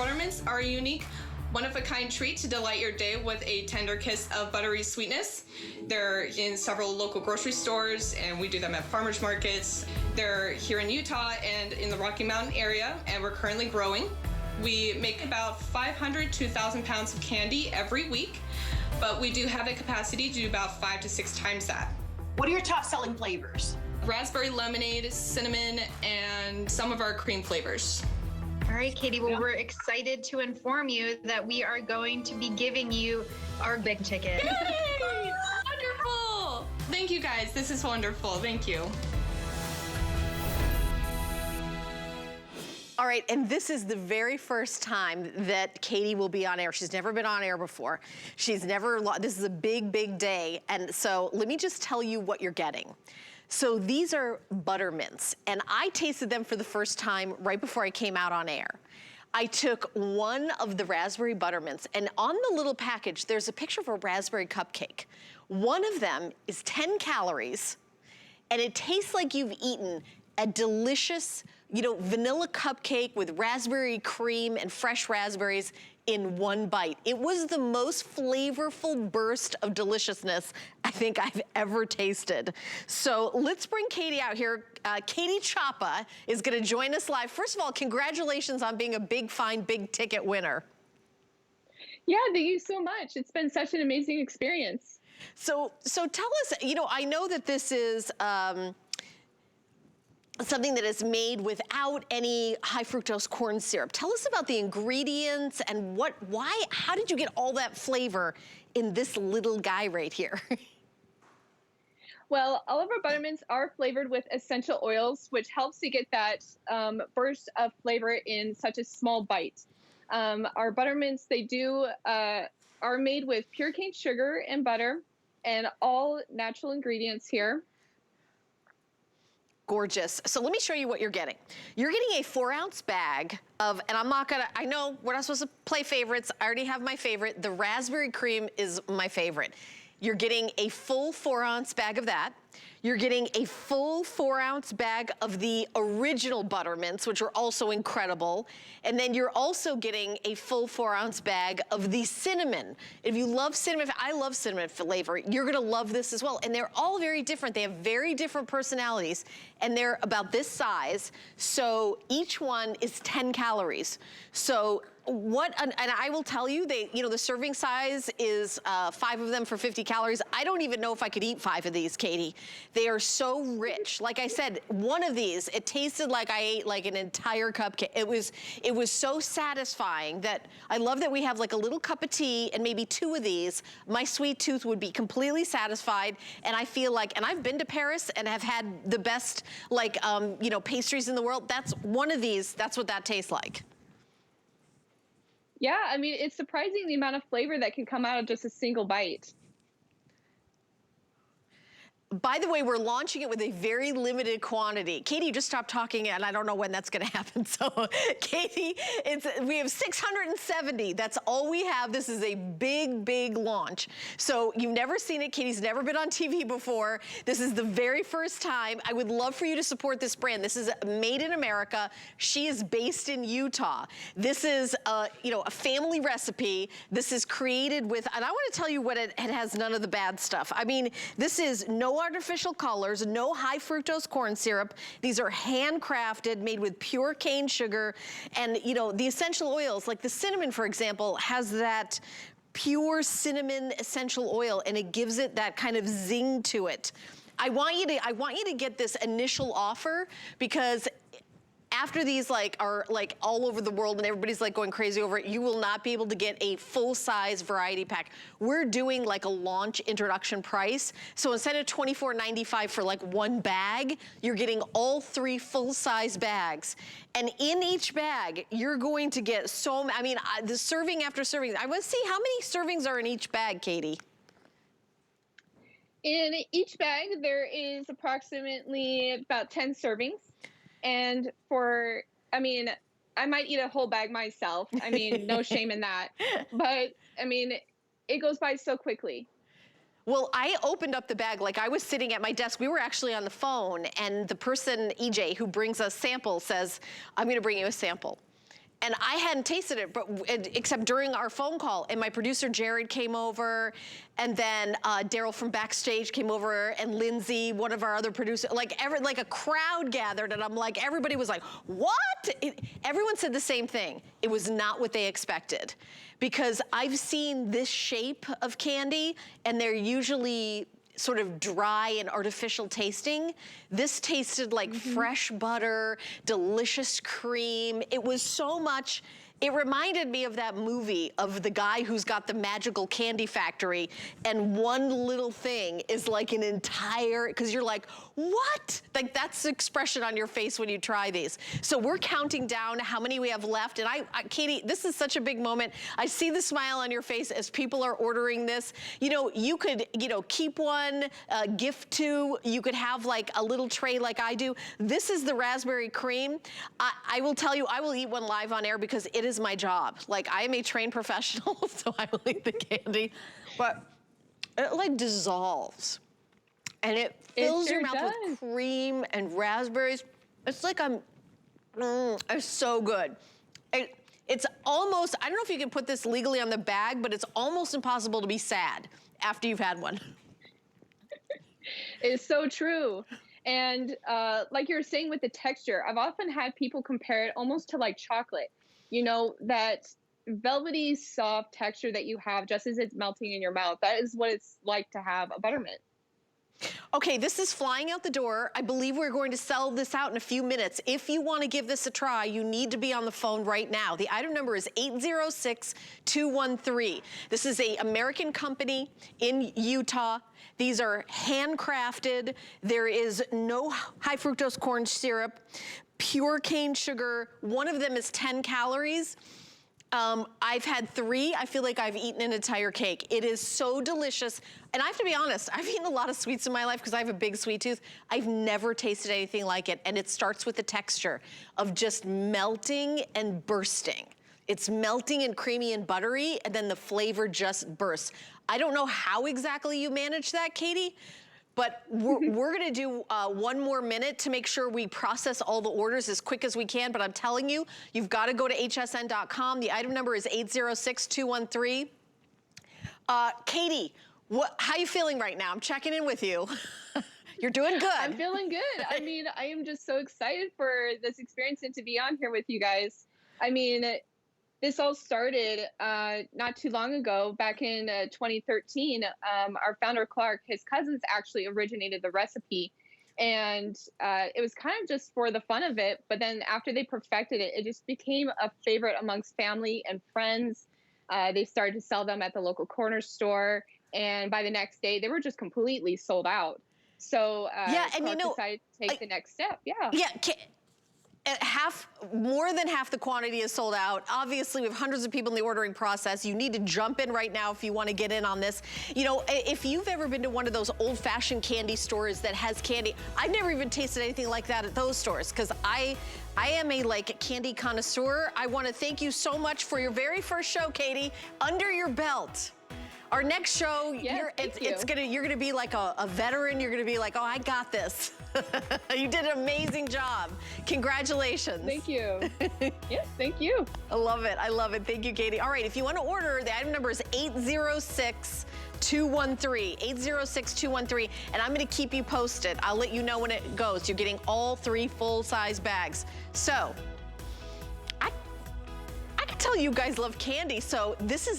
Buttermints are a unique, one-of-a-kind treat to delight your day with a tender kiss of buttery sweetness. They're in several local grocery stores, and we do them at farmers markets. They're here in Utah and in the Rocky Mountain area, and we're currently growing. We make about 500 to 1,000 pounds of candy every week, but we do have a capacity to do about 5 to 6 times that. What are your top selling flavors? Raspberry lemonade, cinnamon, and some of our cream flavors. All right, Katie, well, we're excited to inform you that we are going to be giving you our big ticket. Yay! Wonderful! Thank you guys, this is wonderful, thank you. All right, and this is the very first time that Katie will be on air. She's never been on air before. This is a big, big day. And so let me just tell you what you're getting. So these are Buttermints, and I tasted them for the first time right before I came out on air. I took one of the raspberry Buttermints, and on the little package, there's a picture of a raspberry cupcake. One of them is 10 calories, and it tastes like you've eaten a delicious, vanilla cupcake with raspberry cream and fresh raspberries in one bite. It was the most flavorful burst of deliciousness I think I've ever tasted. So let's bring Katie out here. Katie Chapa is gonna join us live. First of all, congratulations on being a big, fine, big ticket winner. Yeah, thank you so much. It's been such an amazing experience. So tell us, I know that this is, something that is made without any high fructose corn syrup. Tell us about the ingredients and how did you get all that flavor in this little guy right here? Well, all of our Buttermints are flavored with essential oils, which helps to get that burst of flavor in such a small bite. Our Buttermints, are made with pure cane sugar and butter and all natural ingredients here. Gorgeous. So let me show you what you're getting. You're getting a 4-ounce bag of, and I know we're not supposed to play favorites. I already have my favorite. The raspberry cream is my favorite. You're getting a full 4-ounce bag of that. You're getting a full 4-ounce bag of the original Buttermints, which are also incredible. And then you're also getting a full 4-ounce bag of the cinnamon. If you love cinnamon, I love cinnamon flavor, you're gonna love this as well. And they're all very different. They have very different personalities, and they're about this size. So each one is 10 calories. So and I will tell you, the serving size is 5 of them for 50 calories. I don't even know if I could eat 5 of these, Katie. They are so rich. Like I said, one of these, it tasted like I ate like an entire cupcake. It was so satisfying that I love that we have like a little cup of tea and maybe 2 of these. My sweet tooth would be completely satisfied. And I feel like, and I've been to Paris and have had the best pastries in the world. That's one of these, that's what that tastes like. Yeah, I mean, it's surprising the amount of flavor that can come out of just a single bite. By the way, we're launching it with a very limited quantity. Katie, you just stopped talking, and I don't know when that's gonna happen. So, Katie, we have 670. That's all we have. This is a big, big launch. So you've never seen it. Katie's never been on TV before. This is the very first time. I would love for you to support this brand. This is made in America. She is based in Utah. This is, a family recipe. This is created with, and I want to tell you what it has none of the bad stuff. I mean, this is no artificial colors, no high fructose corn syrup. These are handcrafted, made with pure cane sugar. And the essential oils, like the cinnamon, for example, has that pure cinnamon essential oil, and it gives it that kind of zing to it. I want you to get this initial offer, because after these are all over the world and everybody's going crazy over it, you will not be able to get a full-size variety pack. We're doing a launch introduction price. So instead of $24.95 for one bag, you're getting all 3 full-size bags. And in each bag, you're going to get the serving after serving. I want to see how many servings are in each bag, Katie. In each bag, there is approximately about 10 servings. And I might eat a whole bag myself. No shame in that. But, it goes by so quickly. Well, I opened up the bag, I was sitting at my desk. We were actually on the phone, and the person, EJ, who brings us samples says, I'm gonna bring you a sample. and I hadn't tasted it, but except during our phone call. And my producer Jared came over, and then Daryl from backstage came over, and Lindsay, one of our other producers, like a crowd gathered, and I'm like, everybody was like, what? Everyone said the same thing. It was not what they expected, because I've seen this shape of candy, and they're usually sort of dry and artificial tasting. This tasted like fresh butter, delicious cream. It was so much, it reminded me of that movie of the guy who's got the magical candy factory, and one little thing is like an entire, because you're like, what? Like, that's the expression on your face when you try these. So we're counting down how many we have left, and Katie, this is such a big moment. I see the smile on your face as people are ordering this. You know, you could, keep one, gift two. You could have like a little tray like I do. This is the raspberry cream. I will tell you, I will eat one live on air because it is my job. Like, I am a trained professional, so I will eat the candy. But it like dissolves, and it fills your mouth with cream and raspberries. It's like it's so good. It's almost, I don't know if you can put this legally on the bag, but it's almost impossible to be sad after you've had one. It's so true. And like you were saying with the texture, I've often had people compare it almost to like chocolate. You know, that velvety, soft texture that you have just as it's melting in your mouth. That is what it's like to have a Buttermint. Okay, this is flying out the door. I believe we're going to sell this out in a few minutes. If you want to give this a try, you need to be on the phone right now. The item number is 806-213. This is an American company in Utah. These are handcrafted. There is no high fructose corn syrup, pure cane sugar. One of them is 10 calories. I've had 3. I feel like I've eaten an entire cake. It is so delicious. And I have to be honest, I've eaten a lot of sweets in my life because I have a big sweet tooth. I've never tasted anything like it. And it starts with the texture of just melting and bursting. It's melting and creamy and buttery, and then the flavor just bursts. I don't know how exactly you manage that, Katie, but we're gonna do one more minute to make sure we process all the orders as quick as we can, but I'm telling you, you've gotta go to hsn.com. The item number is 806-213. Katie, how you feeling right now? I'm checking in with you. You're doing good. I'm feeling good. I mean, I am just so excited for this experience and to be on here with you guys. I mean, this all started not too long ago, back in 2013. Our founder, Clark, his cousins actually originated the recipe. And it was kind of just for the fun of it. But then after they perfected it, it just became a favorite amongst family and friends. They started to sell them at the local corner store. And by the next day, they were just completely sold out. So Clark decided to take the next step. More than half the quantity is sold out. Obviously, we have hundreds of people in the ordering process. You need to jump in right now if you want to get in on this. You know, if you've ever been to one of those old-fashioned candy stores that has candy, I've never even tasted anything like that at those stores because I am a candy connoisseur. I want to thank you so much for your very first show, Katie, under your belt. Our next show, you're gonna be like a veteran. You're gonna be like, oh, I got this. You did an amazing job. Congratulations. Thank you. Yes, thank you. I love it. I love it. Thank you, Katie. All right, if you want to order, the item number is 806-213, 806-213, and I'm going to keep you posted. I'll let you know when it goes. You're getting all 3 full-size bags. So, I can tell you guys love candy, so this is